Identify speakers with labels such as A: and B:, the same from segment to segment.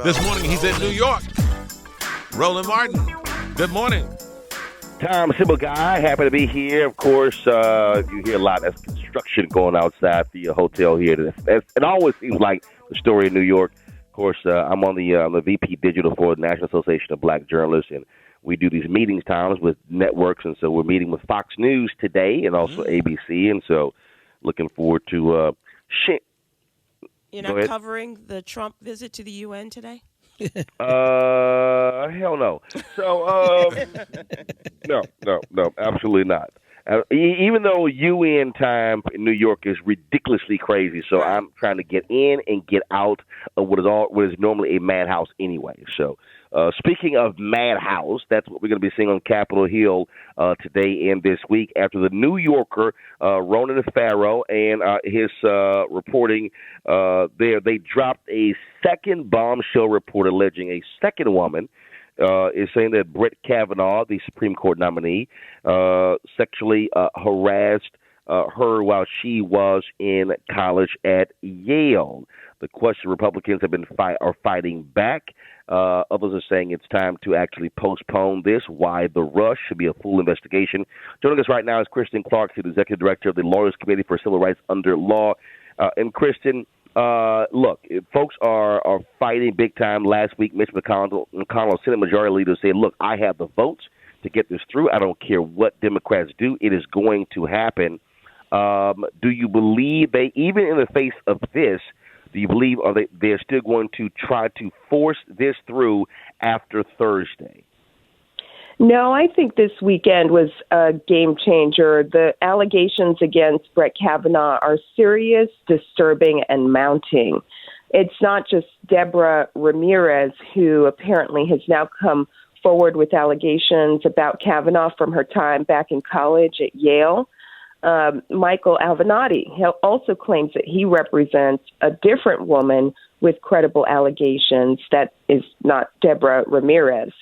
A: This morning he's in New York. Roland Martin, good morning.
B: Tom, simple guy, happy to be here. Of course, you hear a lot of construction going outside the hotel here. It always seems like the story in New York. Of course, I'm on the VP Digital for the National Association of Black Journalists, and we do these meetings times with networks, and so we're meeting with Fox News today and also ABC, and so looking forward to
C: You're not covering the Trump visit to the UN today?
B: Hell no. So, no, absolutely not. Even though UN time in New York is ridiculously crazy, so I'm trying to get in and get out of what is normally a madhouse anyway. So, speaking of madhouse, that's what we're going to be seeing on Capitol Hill today and this week after the New Yorker, Ronan Farrow, and his reporting there. They dropped a second bombshell report alleging a second woman is saying that Brett Kavanaugh, the Supreme Court nominee, sexually harassed her while she was in college at Yale. The question Republicans have been fighting back. Others are saying it's time to actually postpone this. Why the rush? Should be a full investigation. Joining us right now is Kristen Clarke, the Executive Director of the Lawyers Committee for Civil Rights Under Law. And Kristen, look, folks are fighting big time. Last week, Mitch McConnell, Senate Majority Leader, said, look, I have the votes to get this through. I don't care what Democrats do. It is going to happen. Do you believe even in the face of this, do you believe they're still going to try to force this through after Thursday?
D: No, I think this weekend was a game changer. The allegations against Brett Kavanaugh are serious, disturbing, and mounting. It's not just Deborah Ramirez, who apparently has now come forward with allegations about Kavanaugh from her time back in college at Yale. Michael Avenatti also claims that he represents a different woman with credible allegations that is not Deborah Ramirez.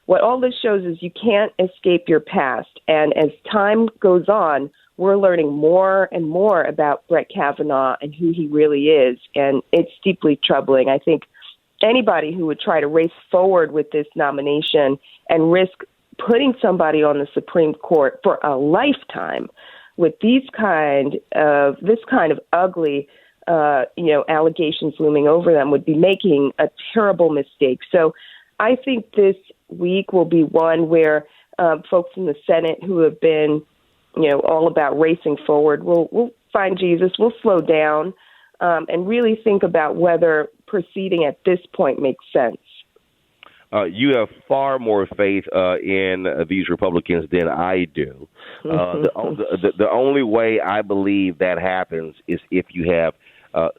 D: What all this shows is you can't escape your past. And as time goes on, we're learning more and more about Brett Kavanaugh and who he really is. And it's deeply troubling. I think anybody who would try to race forward with this nomination and risk putting somebody on the Supreme Court for a lifetime with this kind of ugly, allegations looming over them would be making a terrible mistake. So I think this week will be one where folks in the Senate who have been, all about racing forward will find Jesus, will slow down, and really think about whether proceeding at this point makes sense.
B: You have far more faith in these Republicans than I do. The only way I believe that happens is if you have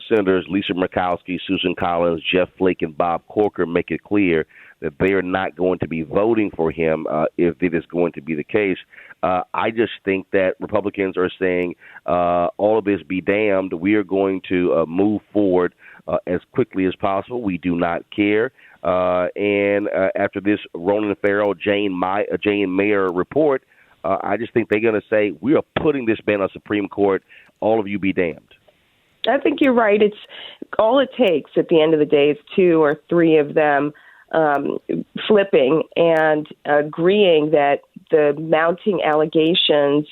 B: Senators Lisa Murkowski, Susan Collins, Jeff Flake, and Bob Corker make it clear that they are not going to be voting for him if it is going to be the case. I just think that Republicans are saying, all of this be damned. We are going to move forward as quickly as possible. We do not care. And after this Roland Farrow, Jane Mayer report, I just think they're going to say, we are putting this ban on Supreme Court. All of you be damned.
D: I think you're right. It's all it takes at the end of the day is 2 or 3 of them flipping and agreeing that the mounting allegations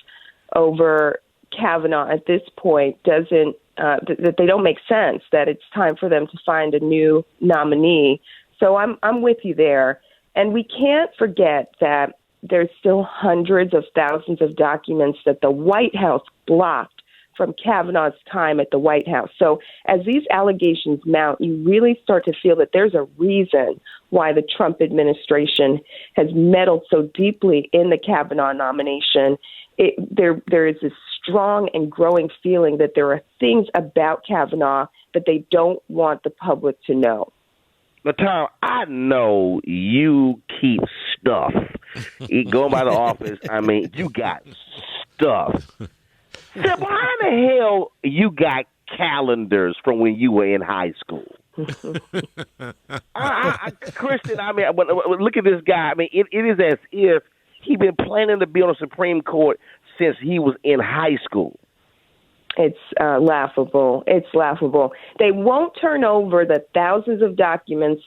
D: over Kavanaugh at this point doesn't that they don't make sense, that it's time for them to find a new nominee. So I'm with you there. And we can't forget that there's still hundreds of thousands of documents that the White House blocked from Kavanaugh's time at the White House. So as these allegations mount, you really start to feel that there's a reason why the Trump administration has meddled so deeply in the Kavanaugh nomination. There is this strong and growing feeling that there are things about Kavanaugh that they don't want the public to know.
B: Now, Tom, I know you keep stuff. Going by the office, you got stuff. So why the hell you got calendars from when you were in high school? Kristen, look at this guy. It is as if he's been planning to be on the Supreme Court since he was in high school.
D: It's laughable. It's laughable. They won't turn over the thousands of documents,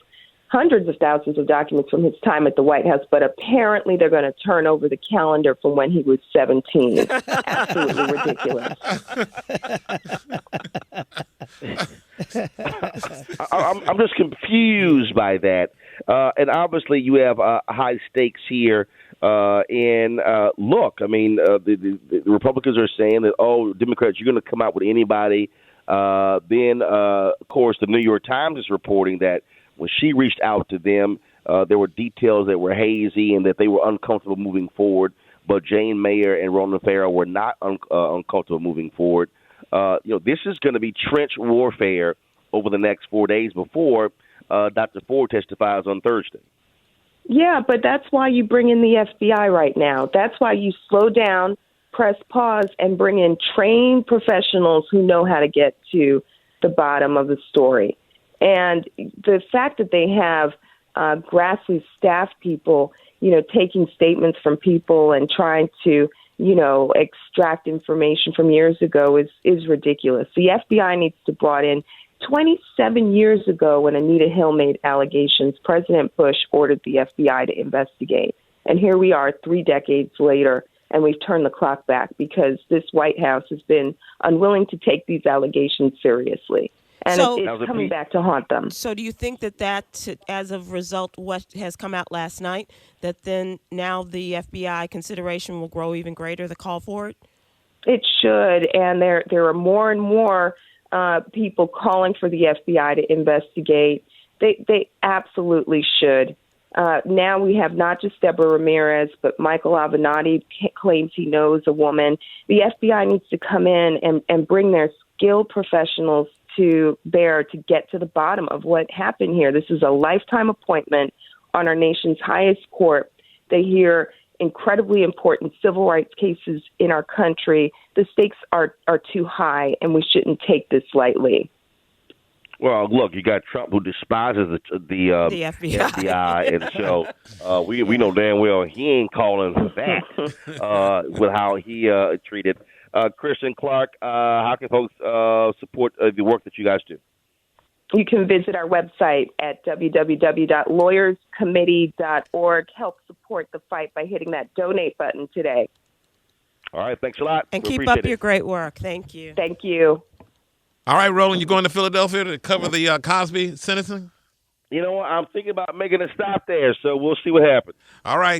D: hundreds of thousands of documents from his time at the White House, but apparently they're going to turn over the calendar from when he was 17. Absolutely ridiculous.
B: I'm just confused by that. And obviously you have high stakes here. And look, I mean, the Republicans are saying that, oh, Democrats, you're going to come out with anybody. Then, of course, the New York Times is reporting that when she reached out to them, there were details that were hazy and that they were uncomfortable moving forward. But Jane Mayer and Roland Farrow were not uncomfortable moving forward. This is going to be trench warfare over the next 4 days before Dr. Ford testifies on Thursday.
D: Yeah, but that's why you bring in the FBI right now. That's why you slow down, press pause, and bring in trained professionals who know how to get to the bottom of the story. And the fact that they have grassroots staff people, taking statements from people and trying to, extract information from years ago is ridiculous. The FBI needs to brought in 27 years ago, when Anita Hill made allegations, President Bush ordered the FBI to investigate. And here we are 3 decades later, and we've turned the clock back because this White House has been unwilling to take these allegations seriously. And it's coming back to haunt them.
C: So do you think that as of result, what has come out last night, that then now the FBI consideration will grow even greater, the call for it?
D: It should, and there are more and more people calling for the FBI to investigate. They absolutely should. Now we have not just Deborah Ramirez, but Michael Avenatti claims he knows a woman. The FBI needs to come in and bring their skilled professionals to bear to get to the bottom of what happened here. This is a lifetime appointment on our nation's highest court. They hear incredibly important civil rights cases in our country. The stakes are too high, and we shouldn't take this lightly.
B: Well, look, you got Trump, who despises the FBI, and so we know damn well he ain't calling for that with how he treated. Kristen Clarke, how can folks support the work that you guys do?
D: You can visit our website at www.lawyerscommittee.org. Help support the fight by hitting that donate button today.
B: All right, thanks a lot.
C: And keep up your great work. Thank you.
D: Thank you.
A: All right, Roland, you going to Philadelphia to cover the Cosby sentencing?
B: You know what? I'm thinking about making a stop there, so we'll see what happens.
A: All right.